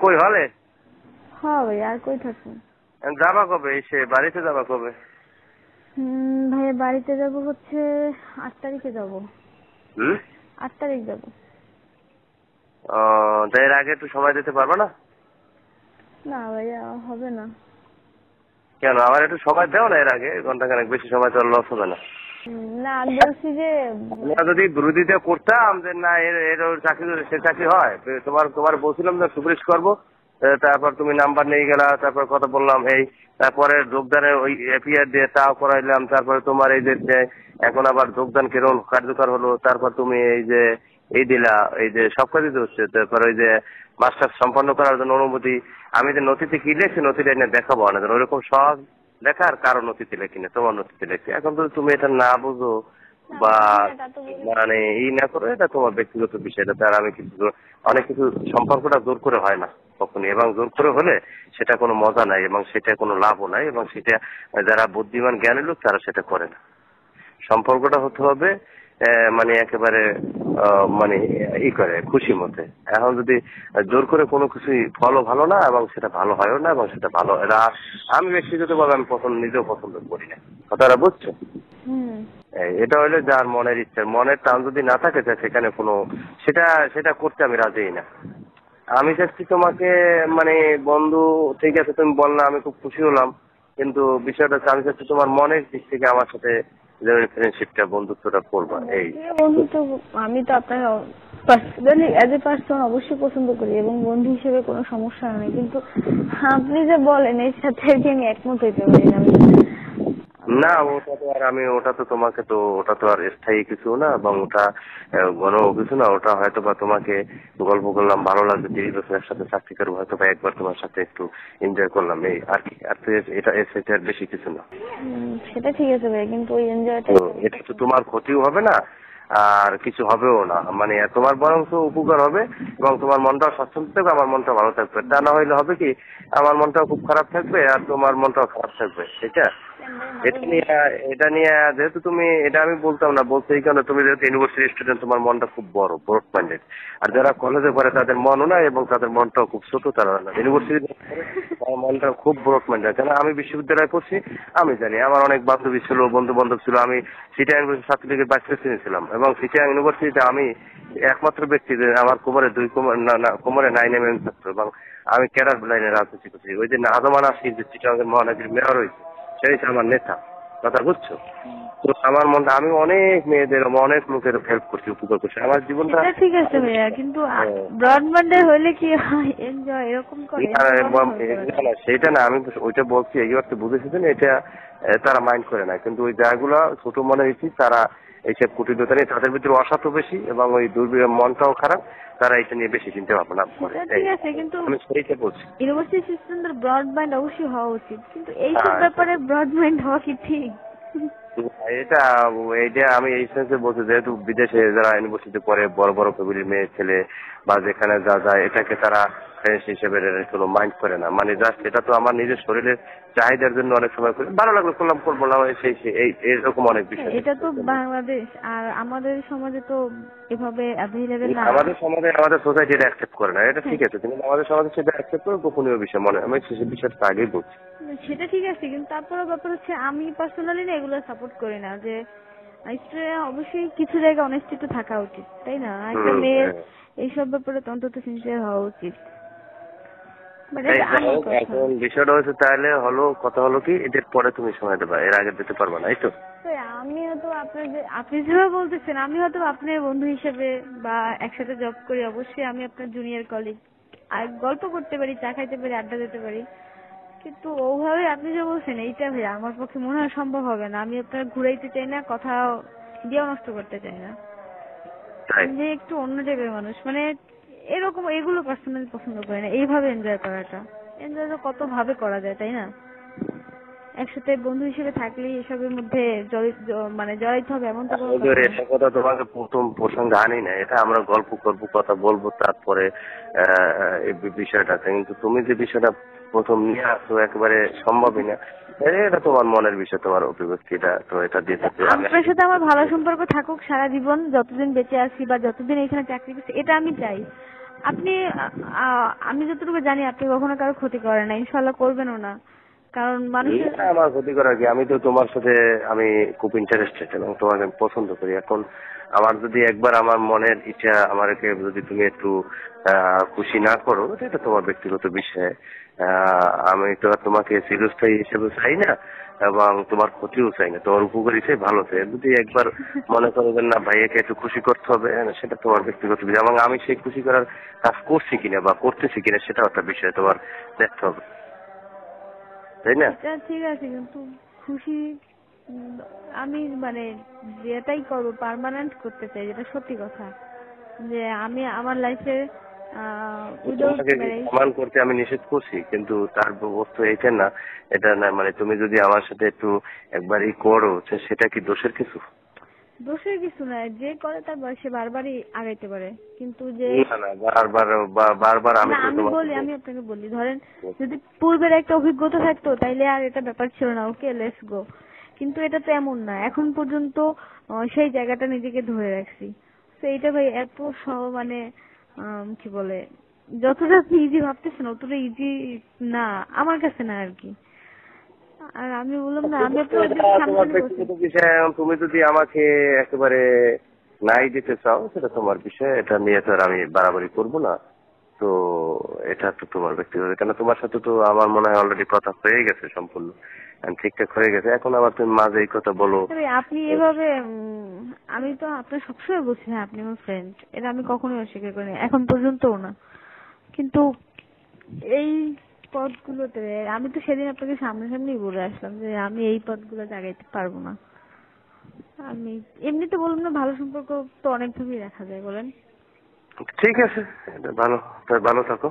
কই হলে? হ্যাঁ ভাই, আর কই থাকবেন? যাবা কবে? এসে বাড়িতে যাবা কবে? ভাইয়া বাড়িতে যাব হচ্ছে 8 তারিখে যাব। 8 তারিখ যাব। তাই এর আগে একটু সময় দিতে পারবা না? না ভাইয়া, হবে না। কেন? আমার একটু সময় দাও না, এর আগে ঘন্টাখানেক বেশি সময় তো লস হবে না। না, আমি বলছি যে আমরা যদি বিরোধিতা করতাম যে না এর চাকরি সে চাকরি হয়, তোমার বলছিলাম না সুপারিশ করবো, তারপর তুমি নাম্বার নিয়ে গেলা, তারপর কথা বললাম, এই তারপরে যোগদানের ওই এফআইআর দিয়ে তাও করাইলাম, তারপরে তোমার এই যে এখন আবার যোগদান কেরল কার্যকর হলো, তারপর তুমি এই যে এই দিলা, এই যে সব কাজই তো হচ্ছে, তারপর ওই যে মাস্টার্স সম্পন্ন করার জন্য অনুমতি, আমি যে নথিতে কি লেখছি নথিটা এনে দেখাবো না, ওইরকম সব লেখার কারো নথিতে লেখি না, তোমার নথিতে লেখছি। এখন তো তুমি এটা না বুঝো বা মানে এই না করো, এটা তোমার ব্যক্তিগত বিষয়, এটা তার আমি কিছু অনেক কিছু সম্পর্কটা জোর করে হয় না কখনই, এবং জোর করে হলে সেটা কোনো মজা নাই এবং সেটা কোনো লাভও নাই, এবং সেটা যারা বুদ্ধিমান জ্ঞানী লোক তারা সেটা করে না। সম্পর্কটা হতে হবে মানে একেবারে মানে ই করে খুশি মতে। এখন যদি জোর করে কোনো কিছুই ফলও ভালো না এবং সেটা ভালো হয়ও না এবং সেটা ভালো এরা আমি ব্যক্তিগতভাবে আমি নিজেও পছন্দ করি না। কথাটা বুঝছো? এটা হলে যার মনের ইচ্ছা, মনের টান যদি না থাকে সেখানে কোনো সেটা করতে আমি রাজি না। আমি চাচ্ছি তোমাকে মানে বন্ধু, ঠিক আছে তুমি বললা, আমি খুব খুশি হলাম, কিন্তু বিষয়টা হচ্ছে আমি চাচ্ছি তোমার মনের দিক থেকে আমার সাথে ফ্রেন্ডশিপটা বন্ধুত্বটা করবা। এই বন্ধুত্ব আমি তো আপনার পার্সোনালি এজ এ পার্সন অবশ্যই পছন্দ করি এবং বন্ধু হিসেবে কোনো সমস্যা নেই, কিন্তু আপনি যে বলেন এর সাথে আমি একমত হইতে পারি না। না ওটা তো তোমাকে তো ওটা তো আর স্থায়ী কিছু না এবং ওটা ঘন কিছু না। ওটা হয়তো বা তোমাকে গল্প করলাম, ভালো লাগছে, 30 বছর একসাথে চাকরি করবো, হয়তো বা একবার তোমার সাথে একটু এনজয় করলাম, এই আর কি। আর তো এটা এর সাথে আর বেশি কিছু না। সেটা ঠিক আছে ভাই, কিন্তু ওই এনজয়টা এটা তো তোমার ক্ষতিও হবে না আর কিছু হবেও না, মানে তোমার বরং উপকার হবে এবং তোমার মনটাও স্বাচ্ছন্দ্য থাকবে, আমার মনটা ভালো থাকবে। তা না হইলে হবে কি, আমার মনটাও খুব খারাপ থাকবে আর তোমার মনটাও খারাপ থাকবে। এটা নিয়ে যেহেতু তুমি, এটা আমি বলতাম না, বলতে এই কারণে তুমি যেহেতু ইউনিভার্সিটি স্টুডেন্ট, তোমার মনটা খুব বড়, ব্রড মাইন্ডেড। আর যারা কলেজে পড়ে তাদের মনও না এবং তাদের মনটাও খুব ছোট, তারা না। ইউনিভার্সিটি মনটা খুব ব্রড মাইন্ডেড। কেন আমি বিশ্ববিদ্যালয়ে পড়ছি, আমি জানি আমার অনেক বান্ধবী ছিল, বন্ধু বান্ধব ছিল। আমি সিটি ইউনিভার্সিটি সার্টিফিকেট বাইস ছিলাম এবং সিটি ইউনিভার্সিটিতে আমি একমাত্র ব্যক্তি যে আমার কোমরে 9 mm থাকতো এবং আমি ক্যাডার লাইনে রাজনীতি করছি। ওই যে আজমান আসিফ যে চিটাগাং মহানগরীর মেয়র হয়েছে, সেই আমার নেতা। কথা বুঝছো? তো আমার মনটা, আমি অনেক মেয়েদের অনেক লোকের হেল্প করছি, উপকার করছি আমার জীবনটা। ঠিক আছে ভাইয়া, কিন্তু ব্রডব্যান্ডে হইলে কি হয় এনজয় এরকম করে না, সেটা না, আমি ওইটা বলছি এই অর্থে বুঝেছি না, এটা তারা মাইন্ড করে না, কিন্তু ওই জায়গাগুলো ছোট মনে হয়েছি, তারা এইসব কুটিরতা নিয়ে তাদের ভিতরে অসাধ্য বেশি এবং ওই মনটাও খারাপ, তারা এটা নিয়ে বেশি চিন্তা ভাবনা করে। ঠিক আছে, কিন্তু আমি সেইটা বলছি ইউনিভার্সিটি সিস্টেমের ব্রডব্যান্ড অবশ্যই হওয়া উচিত, কিন্তু এইসব ব্যাপারে ব্রডব্যান্ড হওয়া কি ঠিক? এইটা আমি এই সেন্সে বলছি, যেহেতু বিদেশে যারা ইউনিভার্সিটি পড়ে বড় বড় ফ্যামিলির মেয়ে ছেলে বা যেখানে যা যায়, এটাকে তারা ফ্রেন্ডস হিসেবে কোনো মাইন্ড করে না। মানে জাস্ট এটা তো আমার নিজের শরীরের চাহিদার জন্য অনেক সময় করি, ভালো লাগলো করলাম, করবো না, এইরকম অনেক বিষয়। এটা তো বাংলাদেশ, আর আমাদের সমাজে তো এভাবে অ্যাভেলেবেল না। আমাদের সমাজে আমাদের সোসাইটি এটা অ্যাকসেপ্ট করে না, এটা ঠিক আছে, কিন্তু আমাদের সমাজে সেটা অ্যাকসেপ্ট করে গোপনীয় বিষয় মনে, আমি সেই বিষয়টা আগেই বলছি। সেটা ঠিক আছে, কিন্তু তারপরে ব্যাপার হচ্ছে আমি পার্সোনালি না এগুলো সাপোর্ট করি না, যে অবশ্যই কিছু জায়গায় অনেস্টি তো থাকা উচিত, তাই না? একটা মেয়ের এইসব ব্যাপারে অন্তত সিনসিয়ার হওয়া উচিত। এখন বিষয়টা হচ্ছে তাহলে হলো, কথা হলো কি, এদের পরে তুমি সময় দেবা, এর আগে দিতে পারবা না, এই তো। আমি হয়তো আপনি যেভাবে বলতেছেন, আমি হয়তো আপনার বন্ধু হিসেবে বা একসাথে জব করি, অবশ্যই আমি আপনার জুনিয়র কলিগ, আর গল্প করতে পারি, চা খাইতে পারি, আড্ডা দিতে পারি, কিন্তু ওভাবে আপনি যে বলছেন এইটা ভাইয়া আমার পক্ষে মনে হয় সম্ভব হবে না। আমি আপনার ঘুরাইতে চাই না, কথা দিয়েও নষ্ট করতে চাই না, যে একটু অন্য জায়গায় মানুষ, মানে এরকম এগুলো পার্সোনালি পছন্দ করে না। এইভাবে এনজয় করাটা, এনজয় তো কত ভাবে করা যায়, তাই না? একসাথে বন্ধু হিসেবে থাকলেই এসবের মধ্যে জড়াইতে হবে এমন তো কোনো কথা না। এটা কথা তোমাকে প্রথম প্রসঙ্গে আনি না, এটা আমরা গল্প করবো, কথা বলবো, তারপরে এই বিষয়টা, কিন্তু তুমি যে বিষয়টা প্রথম নিয়ে আসো একেবারে সম্ভবই না। এটা তোমার মনের বিষয়, তোমার অভিব্যক্তি, এটা তো এটা দিয়ে আপনার সাথে আমার ভালো সম্পর্ক থাকুক সারা জীবন, যতদিন বেঁচে আছি বা যতদিন এখানে চাকরি করছি, এটা আমি চাই। আপনি আমি যতটুকু জানি আপনি কখনো কারো ক্ষতি করেন না, ইনশাল্লাহ করবেনও না। কারণ মানুষের আমার ক্ষতি করার কি, আমি তো তোমার সাথে আমি খুব ইন্টারেস্টেড এবং তোমাকে আমি পছন্দ করি। এখন আমার যদি একবার আমার মনের ইচ্ছা আমাকে যদি তুমি একটু খুশি না করো, এটা তোমার ব্যক্তিগত বিষয়। আমি তো আর তোমাকে চিরস্থায়ী হিসেবে চাই না এবং তোমার ক্ষতিও চাই না, তোমার উপকারী চাই, ভালো চাই। যদি একবার মনে করো যে না ভাইয়াকে একটু খুশি করতে হবে, সেটা তোমার ব্যক্তিগত বিষয় এবং আমি সেই খুশি করার কাজ করছি কিনা বা করতেছি কিনা সেটাও একটা বিষয় তোমার দেখতে হবে, তাই না? এটা ঠিক আছে, কিন্তু খুশি আমি মানে যেটাই করবো পার্মানেন্ট করতে চাই, যেটা সত্যি কথা। যে আমি আমার লাইফে উইদাউট তোমাকে ম্যারেজ প্রমাণ করতে আমি নিষেধ করছি, কিন্তু তার বস্তু এটা না, এটা না মানে তুমি যদি আমার সাথে একটু একবারই করো সেটা কি দোষের কিছু? দোষের কিছু নয়, যে করে তার বয়সে বারবারই আগাইতে পারে, কিন্তু যে না না, বারবার বারবার আমি না তো আমি তোমাকে আমি আপনাকে বলি, ধরেন যদি পূর্বের একটা অভিজ্ঞতা থাকতো তাইলে আর এটা ব্যাপার ছিল না, ওকে লেটস গো। কিন্তু এটা তো এমন না, এখন পর্যন্ত সেই জায়গাটা নিজেকে ধরে রাখছি। তো এইটা ভাই এত মানে কি বলে, যতটা আপনি ইজি ভাবতেছেন অতটা ইজি না আমার কাছে, না আর কি। আর আমি বললাম না, আমি আপনার এটা সামনে তোমার বসে ব্যক্তিগত বিষয়। তুমি যদি আমাকে একেবারে নাই দিতে চাও সেটা তোমার বিষয়, এটা নিয়ে তো আর আমি বাড়াবাড়ি করবো না। তো এটা তো তোমার ব্যক্তিগত, কেন তোমার সাথে তো আমার মনে হয় অলরেডি কথা হয়ে গেছে সম্পূর্ণ, ঠিকঠাক হয়ে গেছে। এখন আবার তুমি মাঝে এই কথা বলো। তবে আপনি এভাবে আমি তো আপনার সবসময় বলছি হ্যাঁ আপনি আমার ফ্রেন্ড, এটা আমি কখনোই অস্বীকার করিনি, এখন পর্যন্তও না। কিন্তু এই পথগুলোতে আমি তো সেদিন আপনাকে সামনাসামনি বলে আসলাম যে আমি এই পথগুলো জাগাইতে পারবো না। আমি এমনিতে বললাম না, ভালো সম্পর্ক তো অনেক ভাবেই রাখা যায়, বলেন। ঠিক আছে, এটা ভালো, তাই ভালো থাকো,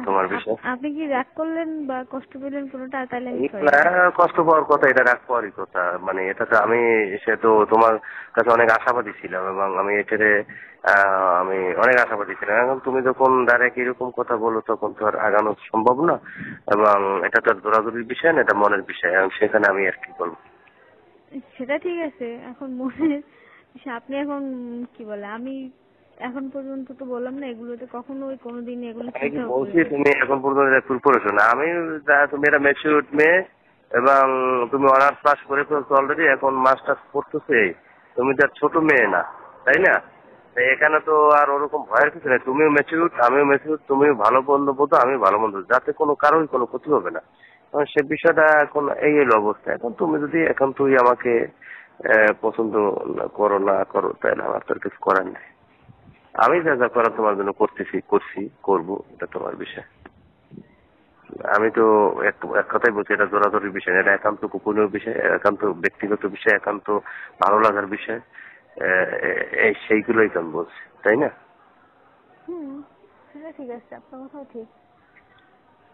তোমার বিষয়। আপনি কি রাগ করলেন বা কষ্ট পেলেন কোনোটা? তাহলে আমি সরি। না, কষ্ট পাওয়ার কথা, এটা রাগ পাওয়ারই কথা। মানে এটা তো আমি, সে তো তোমার কাছে অনেক আশাবাদী ছিলাম এবং আমি এটারে আমি অনেক আশাবাদী ছিলাম। এখন তুমি যখন ডাইরেক্ট এরকম কথা বলো তখন তো আর আগানো সম্ভব না এবং এটা তো দৌড়াদৌড়ির বিষয় না, এটা মনের বিষয়। এবং সেখানে আমি আর কি বলবো। সেটা ঠিক আছে, এখন মনে আপনি এখন কি বলে, আমি এখন পর্যন্ত তো বললাম না এগুলোতে কখনো কোনোদিন এগুলো আমি কি চিন্তা বলছি করিনি। তুমি এখন পর্যন্ত ফুল করেছো না? আমি তুমি একটা ম্যাচিউরড মেয়ে এবং তুমি অনার্স পাস করে ফেলছো অলরেডি, এখন মাস্টার্স করতেছে। তুমি তো আর ছোট মেয়ে না, তাই না? তাই এখানে তো আর ওরকম ভয়ের কিছু নেই। তুমিও ম্যাচিউরড, আমিও ম্যাচিউরড, তুমিও ভালো বন্ধু বোধ, আমি ভালো বন্ধু, যাতে কোনো কারোই কোনো ক্ষতি হবে না। এখন সে বিষয়টা এখন এই হলো অবস্থা। এখন তুমি যদি এখন তুই আমাকে পছন্দ করো না করো, তাহলে আমার তো আর কিছু করার নেই। আমি যা যা করার তোমার জন্য করছি করবো, এটা তোমার বিষয়। আমি তো এক কথাই বলছি, এটা জোরাজোরির বিষয় না, এটা একান্ত গোপনীয় বিষয়, একান্ত ব্যক্তিগত বিষয়, একান্ত ভালো লাগার বিষয়। এই সেইগুলোই তো আমি বলছি, তাই না? সেটা ঠিক আছে, আপনার কথাও ঠিক।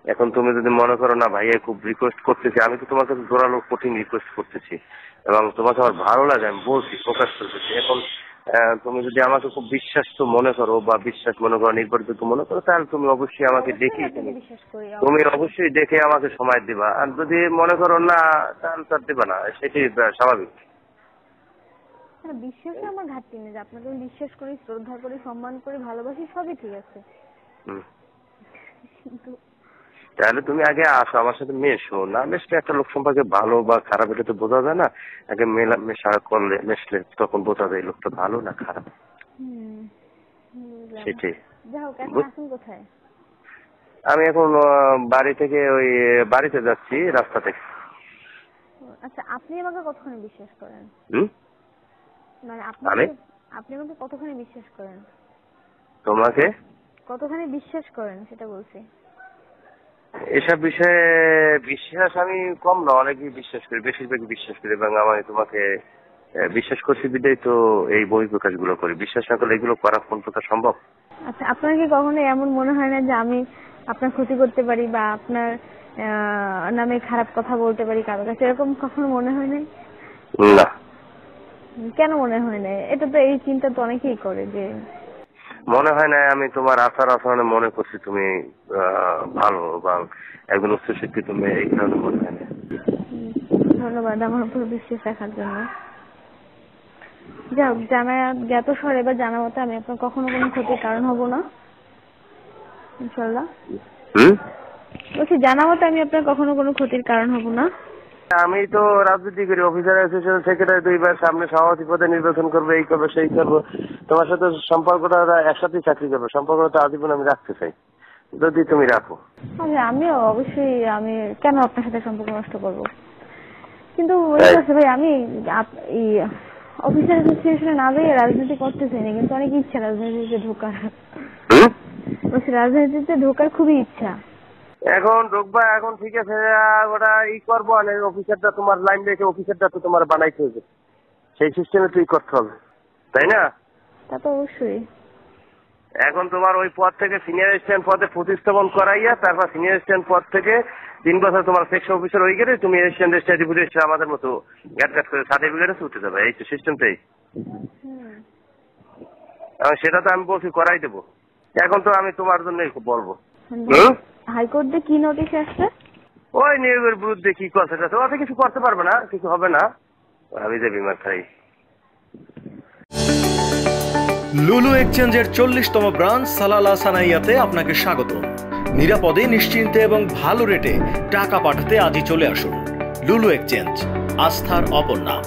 এখন তুমি যদি মনে করো না ভাইয়া খুব রিকোয়েস্ট করতেছি, আমি তো তোমার কাছে জোরালো কঠিন রিকোয়েস্ট করতেছি এবং তোমাকে আমার ভালো লাগে, আমি বলছি, প্রকাশ করতেছি। এখন তুমি যদি আমাকে খুব বিশ্বাস তো মনে করো বা বিশ্বাস মনে করো, নির্ভরযোগ্য মনে করো, তাহলে তুমি অবশ্যই আমাকে অবশ্যই দেখি, আপনাকে বিশ্বাস করি, তুমি অবশ্যই। অবশ্যই দেখে আমাকে সময় দিবা। আর যদি মনে করো না, তাহলে তার দিবা না, সেটাই স্বাভাবিক। বিশ্বাসে আমার ঘাটতি নেই, যে আপনাকে আমি বিশ্বাস করি, শ্রদ্ধা করি, সম্মান করি, ভালোবাসি, সবই ঠিক আছে। কিন্তু তাহলে তুমি আগে আসো আমার সাথে, মেশো। না মেশলে একটা লোক সম্পর্কে ভালো বা খারাপ এটা তো বোঝা যায় না। আগে মেশা করলে, মেশলে তখন বোঝা যায় লোকটা ভালো না খারাপ। বুঝলাম। সেটাই। যাই হোক, এখন আসুন কোথায়? আমি এখন বাড়ি থেকে ওই বাড়িতে যাচ্ছি, রাস্তা থেকে। আচ্ছা, আপনি আমাকে কতখানি বিশ্বাস করেন? মানে আপনি আমাকে কতখানি বিশ্বাস করেন? তোমাকে কতখানি বিশ্বাস করেন সেটা বলছি। এসব বিষয়ে বিশ্বাস আমি কম না, অনেকই বিশ্বাস করি, বেশিরভাগই বিশ্বাস করি এবং আমি তোমাকে বিশ্বাস করছি বিদায় তো এই বই প্রকাশ গুলো করি। বিশ্বাস না করলে এগুলো করা কোন প্রকার সম্ভব? আচ্ছা, আপনার কি কখনো এমন মনে হয় না যে আমি আপনার ক্ষতি করতে পারি বা আপনার নামে খারাপ কথা বলতে পারি কারো কাছে, এরকম কখনো মনে হয় নাই? না। কেন মনে হয় না? এটা তো, এই চিন্তা তো অনেকেই করে যে মনে হয় না। আমি তোমার আচার আচরণে মনে করছি তুমি ভালো বা একজন উচ্চ শিক্ষিত মেয়ে, এই কারণে মনে হয় না। ধন্যবাদ আমার উপর বিশ্বাস রাখার জন্য। যাই হোক, জানা জ্ঞাত স্বরে বা জানা মতে আমি আপনার কখনো কোনো ক্ষতির কারণ হব না। ইনশাআল্লাহ। হুম, বলছি জানা মতো আমি আপনার কখনো কোনো ক্ষতির কারণ হব না। আমি তো রাজনীতি করি, অফিসার অ্যাসোসিয়েশন সেক্রেটারি, 2 বার সামনে সভাপতি পদে নির্বাচন করবে, এই করবে সেই করবো। তোমার সাথে সম্পর্কটা একসাথেই চাকরি করবো, সম্পর্কটা আজীবন আমি রাখতে চাই, যদি তুমি রাখো। আচ্ছা আমিও অবশ্যই, আমি কেন আপনার সাথে সম্পর্ক নষ্ট করব, কিন্তু ওই আছে ভাই, আমি এই অফিসার অ্যাসোসিয়েশনে না যাই রাজনীতি করতে চাই না, কিন্তু অনেক ইচ্ছা রাজনীতিতে ঢোকার। বলছি রাজনীতিতে ঢোকার খুবই ইচ্ছা। এখন ঢুকবা, এখন ঠিক আছে, ওটা করবো, আর অফিসারটা তোমার লাইন রেখে অফিসারটা তো তোমার বানাইতে হবে, সেই সিস্টেমে তুই করতে হবে, তাই না? তা তো অবশ্যই। এখন তোমার ওই পদ থেকে সিনিয়র অ্যাসিস্ট্যান্ট পদে প্রতিস্থাপন করাইয়া, তারপর সিনিয়র অ্যাসিস্ট্যান্ট পদ থেকে 3 বছর তোমার সেকশন অফিসার হয়ে গেলে তুমি অ্যাসিস্ট্যান্ট ডেপুটি আমাদের মতো গ্যাট করে সার্টিফিকেটে উঠে যাবে, এই তো সিস্টেমটাই। সেটা তো আমি বলছি করাই দেবো, এখন তো আমি তোমার জন্যই বলবো। হাইকোর্টে কি নোটিশ আসছে? ওই নিয়োগের বিরুদ্ধে কি করছে, ওতে কিছু করতে পারবে না, কিছু হবে না, আমি যে বিমার খাই। লুলু এক্সচেঞ্জের 40তম ব্রাঞ্চ সালালা সানাইয়াতে আপনাকে স্বাগত। নিরাপদে, নিশ্চিন্তে এবং ভালো রেটে টাকা পাঠাতে আজই চলে আসুন। লুলু এক্সচেঞ্জ, আস্থার অপর নাম।